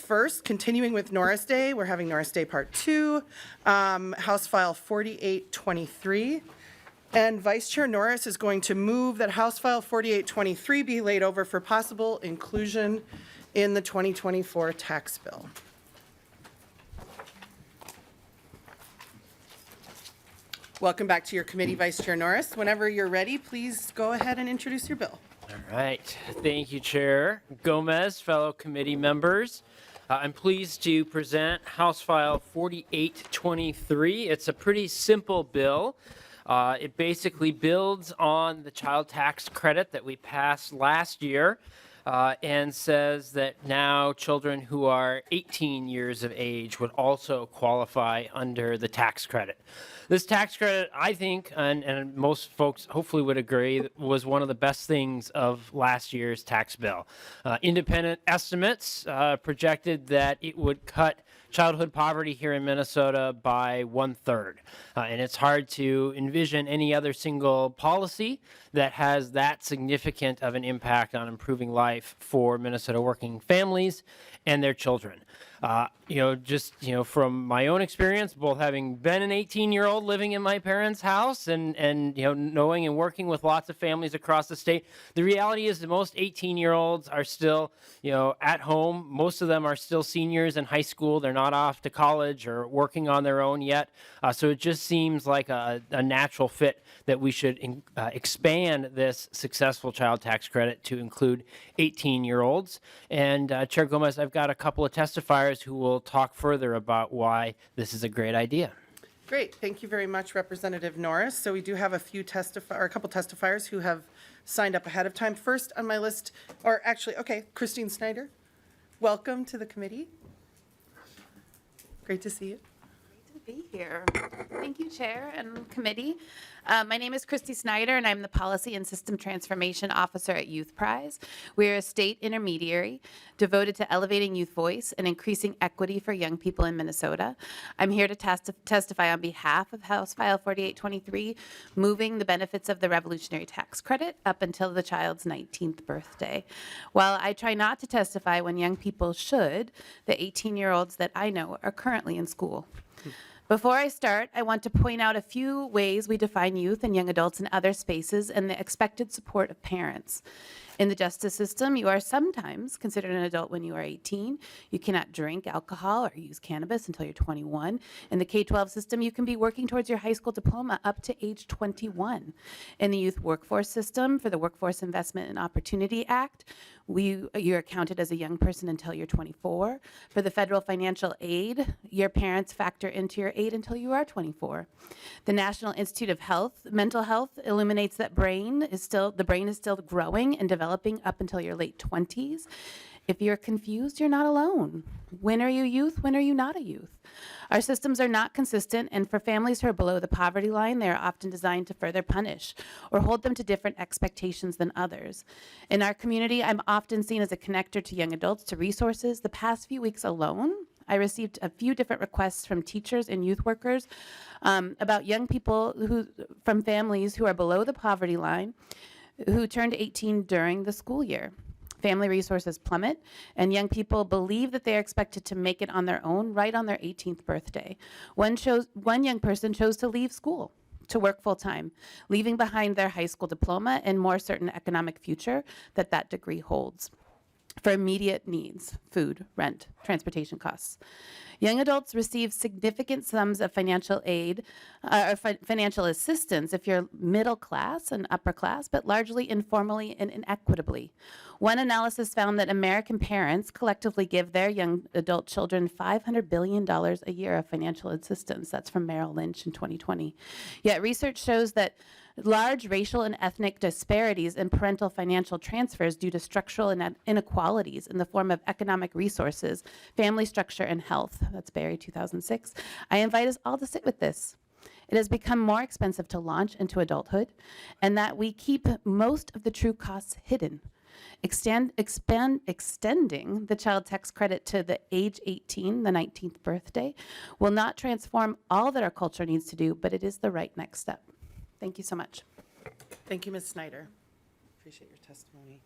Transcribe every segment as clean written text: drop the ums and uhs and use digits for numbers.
first, continuing with Norris Day, we're having Norris Day Part 2, House File 4823. And Vice Chair Norris is going to move that House File 4823 be laid over for possible inclusion in the 2024 tax bill. Welcome back to your committee, Vice Chair Norris. Whenever you're ready, please go ahead and introduce your bill. All right. Thank you, Chair Gomez, fellow committee members. I'm pleased to present House File 4823. It's a pretty simple bill. It basically builds on the child tax credit that we passed last year and says that now children who are 18 years of age would also qualify under the tax credit. This tax credit, I think, and most folks hopefully would agree, was one of the best things of last year's tax bill. Independent estimates projected that it would cut childhood poverty here in Minnesota by 1/3. And it's hard to envision any other single policy that has that significant of an impact on improving life for Minnesota working families and their children. From my own experience, both having been an 18-year-old living in my parents' house and knowing and working with lots of families across the state, the reality is that most 18-year-olds are still, at home. Most of them are still seniors in high school. They're not off to college or working on their own yet. So it just seems like a natural fit that we should expand this successful child tax credit to include 18-year-olds. And Chair Gomez, I've got a couple of testifiers who will talk further about why this is a great idea. Great. Thank you very much, Representative Norris. So we do have a couple testifiers who have signed up ahead of time. First on my list, Christy Snider. Welcome to the committee. Great to see you. Be here. Thank you, Chair and Committee. My name is Christy Snider, and I'm the Policy and System Transformation Officer at Youth Prize. We are a state intermediary devoted to elevating youth voice and increasing equity for young people in Minnesota. I'm here to testify on behalf of House File 4823, moving the benefits of the Revolutionary Tax Credit up until the child's 19th birthday. While I try not to testify when young people should, the 18-year-olds that I know are currently in school. Before I start, I want to point out a few ways we define youth and young adults in other spaces and the expected support of parents. In the justice system, you are sometimes considered an adult when you are 18. You cannot drink alcohol or use cannabis until you're 21. In the K-12 system, you can be working towards your high school diploma up to age 21. In the youth workforce system, for the Workforce Investment and Opportunity Act, you're counted as a young person until you're 24. For the federal financial aid, your parents factor into your aid until you are 24. The National Institute of Mental Health illuminates that the brain is still growing and developing up until your late 20s. If you're confused, you're not alone. When are you youth? When are you not a youth? Our systems are not consistent, and for families who are below the poverty line, they are often designed to further punish or hold them to different expectations than others. In our community, I'm often seen as a connector to young adults to resources. The past few weeks alone, I received a few different requests from teachers and youth workers about young people from families who are below the poverty line who turned 18 during the school year. Family resources plummet, and young people believe that they are expected to make it on their own right on their 18th birthday. One young person chose to leave school to work full-time, leaving behind their high school diploma and more certain economic future that degree holds for immediate needs: food, rent, transportation costs. Young adults receive significant sums of financial aid or financial assistance if you're middle class and upper class, but largely informally and inequitably. One analysis found that American parents collectively give their young adult children $500 billion a year of financial assistance. That's from Merrill Lynch in 2020. Yet research shows that large racial and ethnic disparities in parental financial transfers due to structural inequalities in the form of economic resources, family structure, and health. That's Barry 2006. I invite us all to sit with this. It has become more expensive to launch into adulthood, and that we keep most of the true costs hidden. Extending the child tax credit to the age 18, the 19th birthday, will not transform all that our culture needs to do, but it is the right next step. Thank you so much. Thank you, Ms. Snider. Appreciate your testimony.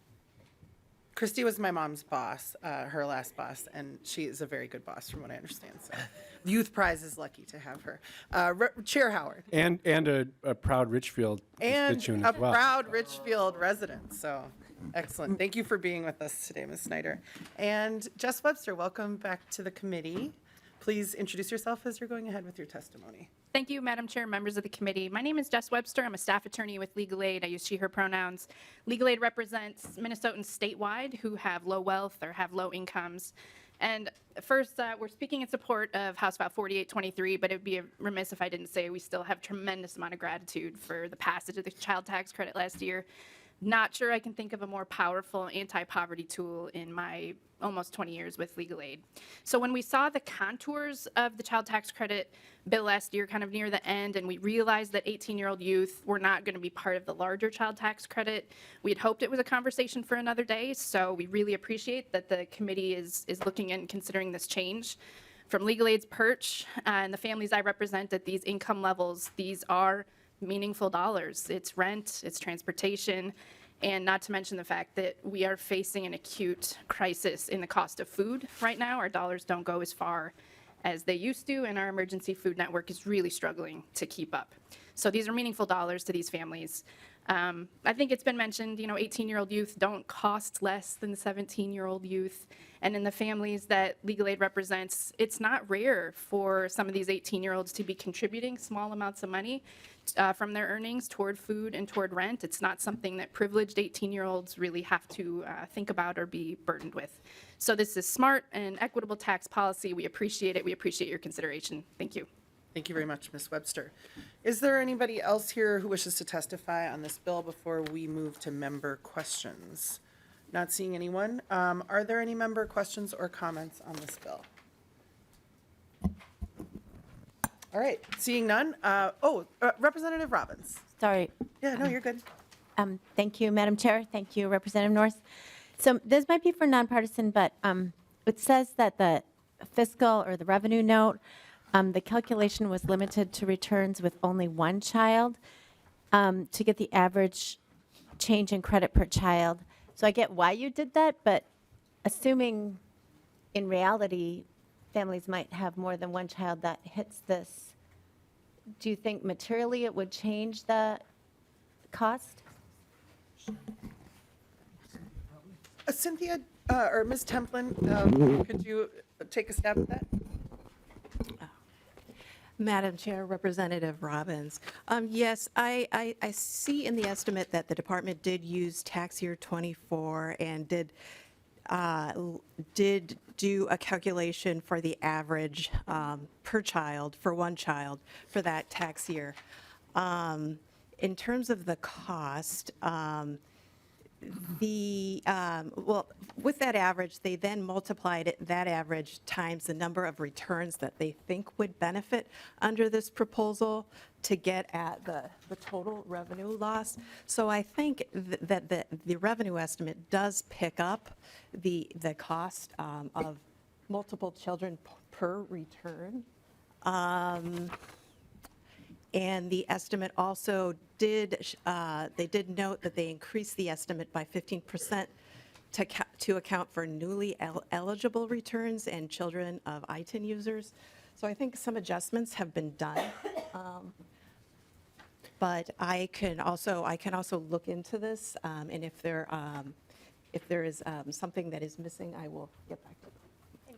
Christy was my mom's boss, her last boss, and she is a very good boss from what I understand. So the Youth Prize is lucky to have her. Chair Howard. And a proud Richfield And constituent a as well. proud Richfield resident. So excellent. Thank you for being with us today, Ms. Snider. And Jess Webster, welcome back to the committee. Please introduce yourself as you're going ahead with your testimony. Thank you, Madam Chair, members of the committee. My name is Jess Webster. I'm a staff attorney with Legal Aid. I use she, her pronouns. Legal Aid represents Minnesotans statewide who have low wealth or have low incomes. And first, we're speaking in support of House File 4823, but it would be remiss if I didn't say we still have tremendous amount of gratitude for the passage of the child tax credit last year. Not sure I can think of a more powerful anti-poverty tool in my almost 20 years with Legal Aid. So when we saw the contours of the child tax credit bill last year, kind of near the end, and we realized that 18-year-old youth were not going to be part of the larger child tax credit, we had hoped it was a conversation for another day. So we really appreciate that the committee is looking and considering this change. From Legal Aid's perch and the families I represent at these income levels, these are meaningful dollars. It's rent, it's transportation, and not to mention the fact that we are facing an acute crisis in the cost of food right now. Our dollars don't go as far as they used to, and our emergency food network is really struggling to keep up. So these are meaningful dollars to these families. I think it's been mentioned, 18-year-old youth don't cost less than 17-year-old youth. And in the families that Legal Aid represents, it's not rare for some of these 18-year-olds to be contributing small amounts of money from their earnings toward food and toward rent. It's not something that privileged 18-year-olds really have to think about or be burdened with. So this is smart and equitable tax policy. We appreciate it. We appreciate your consideration. Thank you. Thank you very much, Ms. Webster. Is there anybody else here who wishes to testify on this bill before we move to member questions? Not seeing anyone. Are there any member questions or comments on this bill? All right, seeing none. Representative Robbins. Sorry. Yeah, no, you're good. Thank you, Madam Chair. Thank you, Representative Norris. So this might be for nonpartisan, but it says that the fiscal or the revenue note, the calculation was limited to returns with only one child to get the average change in credit per child. So I get why you did that, but assuming in reality families might have more than one child that hits this, do you think materially it would change the cost? Cynthia or Ms. Templin, could you take a stab at that? Madam Chair, Representative Robbins. Yes, I see in the estimate that the department did use tax year 24 and did do a calculation for the average per child, for one child, for that tax year. In terms of the cost, with that average, they then multiplied that average times the number of returns that they think would benefit under this proposal to get at the total revenue loss. So I think that the revenue estimate does pick up the cost of multiple children per return. And the estimate also they did note that they increased the estimate by 15% to account for newly eligible returns and children of ITIN users. So I think some adjustments have been done. But I can also look into this, and if there is something that is missing, I will get back to you.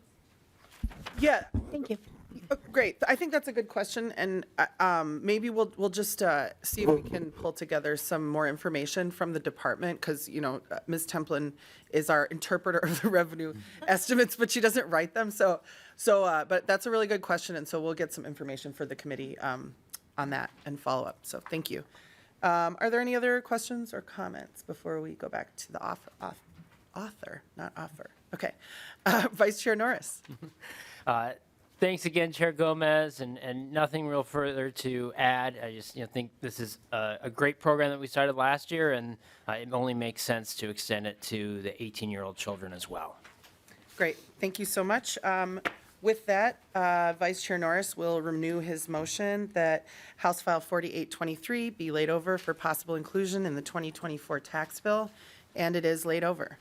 Yeah. Thank you. Great. I think that's a good question, and maybe we'll just see if we can pull together some more information from the department, because Ms. Templin is our interpreter of the revenue estimates, but she doesn't write them. But that's a really good question, and so we'll get some information for the committee on that and follow up. So thank you. Are there any other questions or comments before we go back to the author, not offer? Okay. Vice Chair Norris. Thanks again, Chair Gomez, and nothing real further to add. I just think this is a great program that we started last year, and it only makes sense to extend it to the 18-year-old children as well. Great. Thank you so much. With that, Vice Chair Norris will renew his motion that House File 4823 be laid over for possible inclusion in the 2024 tax bill, and it is laid over.